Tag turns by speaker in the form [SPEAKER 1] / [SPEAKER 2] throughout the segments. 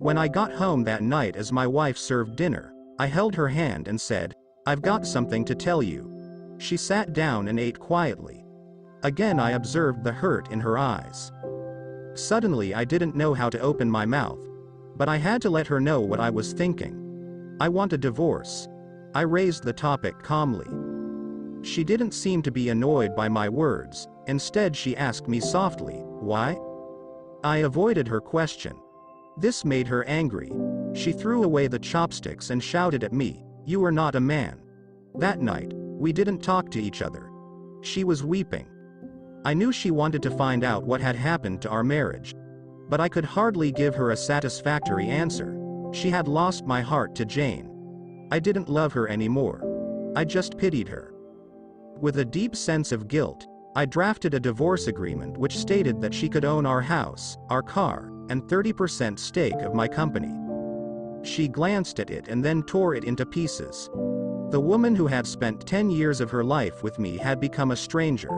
[SPEAKER 1] When I got home that night as my wife served dinner, I held her hand and said, "I've got something to tell you." She sat down and ate quietly. Again I observed the hurt in her eyes. Suddenly I didn't know how to open my mouth. But I had to let her know what I was thinking. "I want a divorce." I raised the topic calmly. She didn't seem to be annoyed by my words. Instead she asked me softly, "Why?" I avoided her question. This made her angry. She threw away the chopsticks and shouted at me, "You are not a man." That night, we didn't talk to each other. She was weeping. I knew she wanted to find out what had happened to our marriage. But I could hardly give her a satisfactory answer. She had lost my heart to Jane. I didn't love her anymore. I just pitied her. With a deep sense of guilt, I drafted a divorce agreement which stated that she could own our house, our car, and 30% stake of my company. She glanced at it and then tore it into pieces. The woman who had spent 10 years of her life with me had become a stranger.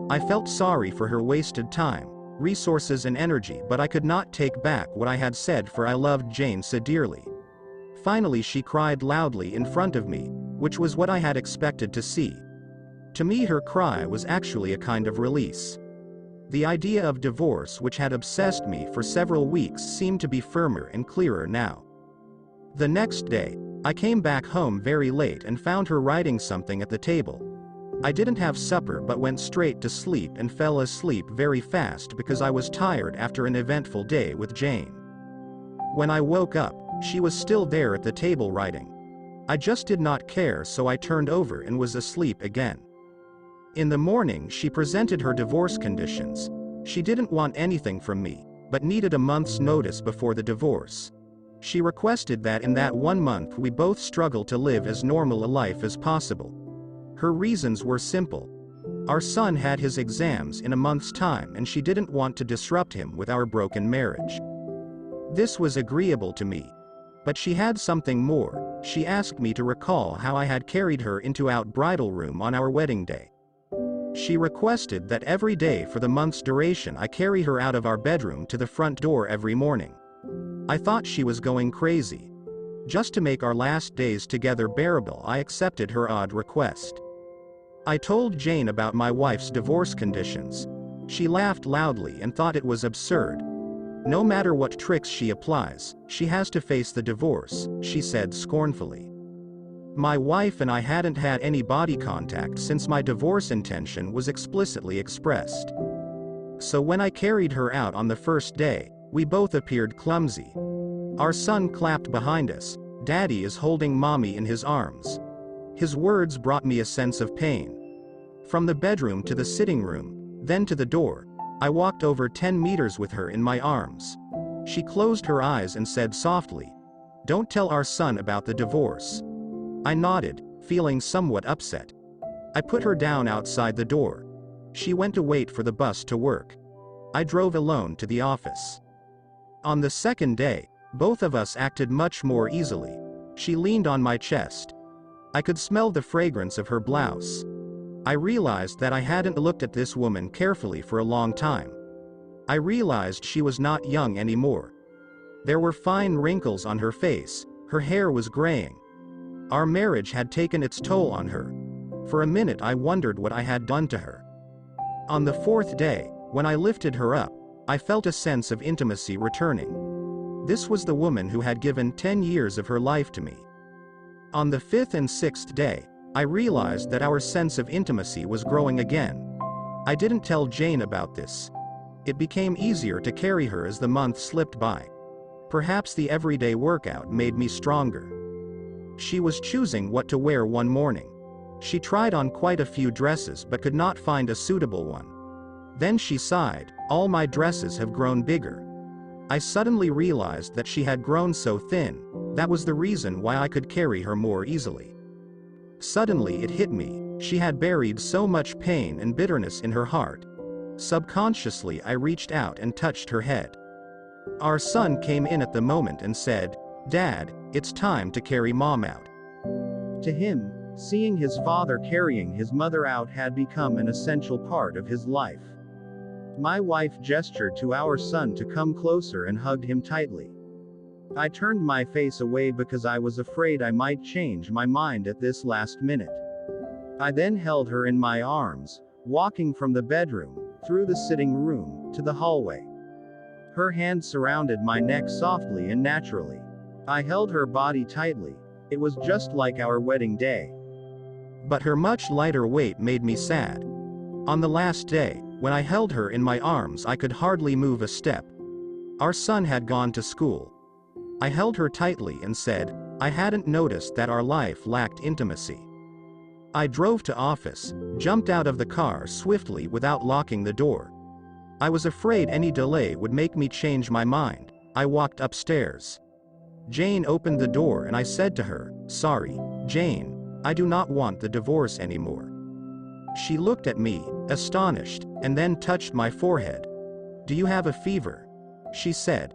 [SPEAKER 1] I felt sorry for her wasted time, resources and energy, but I could not take back what I had said, for I loved Jane so dearly. Finally she cried loudly in front of me, which was what I had expected to see. To me her cry was actually a kind of release. The idea of divorce, which had obsessed me for several weeks, seemed to be firmer and clearer now. The next day, I came back home very late and found her writing something at the table. I didn't have supper but went straight to sleep and fell asleep very fast because I was tired after an eventful day with Jane. When I woke up, she was still there at the table writing. I just did not care, so I turned over and was asleep again. In the morning she presented her divorce conditions. She didn't want anything from me, but needed a month's notice before the divorce. She requested that in that 1 month we both struggle to live as normal a life as possible. Her reasons were simple. Our son had his exams in a month's time and she didn't want to disrupt him with our broken marriage. This was agreeable to me. But she had something more. She asked me to recall how I had carried her into our bridal room on our wedding day. She requested that every day for the month's duration I carry her out of our bedroom to the front door every morning. I thought she was going crazy. Just to make our last days together bearable, I accepted her odd request. I told Jane about my wife's divorce conditions. She laughed loudly and thought it was absurd. "No matter what tricks she applies, she has to face the divorce," she said scornfully. My wife and I hadn't had any body contact since my divorce intention was explicitly expressed. So when I carried her out on the first day, we both appeared clumsy. Our son clapped behind us. "Daddy is holding mommy in his arms." His words brought me a sense of pain. From the bedroom to the sitting room, then to the door, I walked over 10 meters with her in my arms. She closed her eyes and said softly, "Don't tell our son about the divorce." I nodded, feeling somewhat upset. I put her down outside the door. She went to wait for the bus to work. I drove alone to the office. On the second day, both of us acted much more easily. She leaned on my chest. I could smell the fragrance of her blouse. I realized that I hadn't looked at this woman carefully for a long time. I realized she was not young anymore. There were fine wrinkles on her face, her hair was graying. Our marriage had taken its toll on her. For a minute I wondered what I had done to her. On the fourth day, when I lifted her up, I felt a sense of intimacy returning. This was the woman who had given 10 years of her life to me. On the fifth and sixth day, I realized that our sense of intimacy was growing again. I didn't tell Jane about this. It became easier to carry her as the month slipped by. Perhaps the everyday workout made me stronger. She was choosing what to wear one morning. She tried on quite a few dresses but could not find a suitable one. Then she sighed, "All my dresses have grown bigger." I suddenly realized that she had grown so thin. That was the reason why I could carry her more easily. Suddenly it hit me, she had buried so much pain and bitterness in her heart. Subconsciously I reached out and touched her head. Our son came in at the moment and said, "Dad, it's time to carry Mom out." To him, seeing his father carrying his mother out had become an essential part of his life. My wife gestured to our son to come closer and hugged him tightly. I turned my face away because I was afraid I might change my mind at this last minute. I then held her in my arms, walking from the bedroom, through the sitting room, to the hallway. Her hand surrounded my neck softly and naturally. I held her body tightly. It was just like our wedding day. But her much lighter weight made me sad. On the last day, when I held her in my arms, I could hardly move a step. Our son had gone to school. I held her tightly and said, I hadn't noticed that our life lacked intimacy. I drove to office, jumped out of the car swiftly without locking the door. I was afraid any delay would make me change my mind. I walked upstairs. Jane opened the door and I said to her, Sorry, Jane, I do not want the divorce anymore. She looked at me, astonished, and then touched my forehead. Do you have a fever? She said.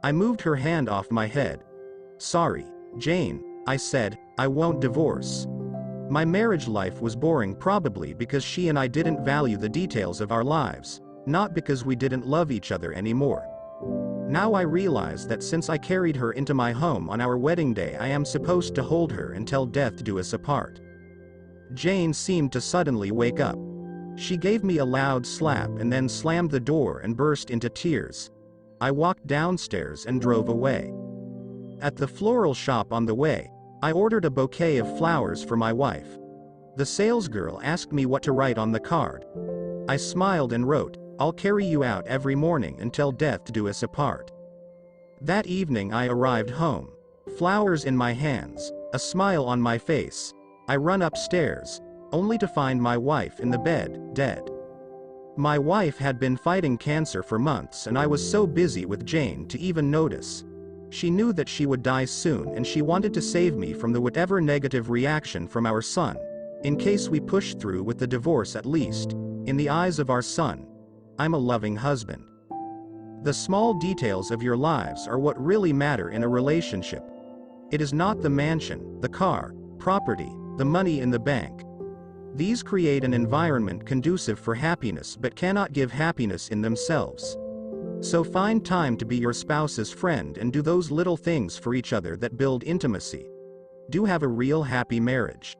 [SPEAKER 1] I moved her hand off my head. Sorry, Jane, I said, I won't divorce. My marriage life was boring, probably because she and I didn't value the details of our lives, not because we didn't love each other anymore. Now I realize that since I carried her into my home on our wedding day, I am supposed to hold her until death do us apart. Jane seemed to suddenly wake up. She gave me a loud slap and then slammed the door and burst into tears. I walked downstairs and drove away. At the floral shop on the way, I ordered a bouquet of flowers for my wife. The salesgirl asked me what to write on the card. I smiled and wrote, I'll carry you out every morning until death do us apart. That evening I arrived home. Flowers in my hands, a smile on my face. I run upstairs, only to find my wife in the bed, dead. My wife had been fighting cancer for months and I was so busy with Jane to even notice. She knew that she would die soon and she wanted to save me from the whatever negative reaction from our son. In case we pushed through with the divorce, at least, in the eyes of our son, I'm a loving husband. The small details of your lives are what really matter in a relationship. It is not the mansion, the car, property, the money in the bank. These create an environment conducive for happiness but cannot give happiness in themselves. So find time to be your spouse's friend and do those little things for each other that build intimacy. Do have a real happy marriage.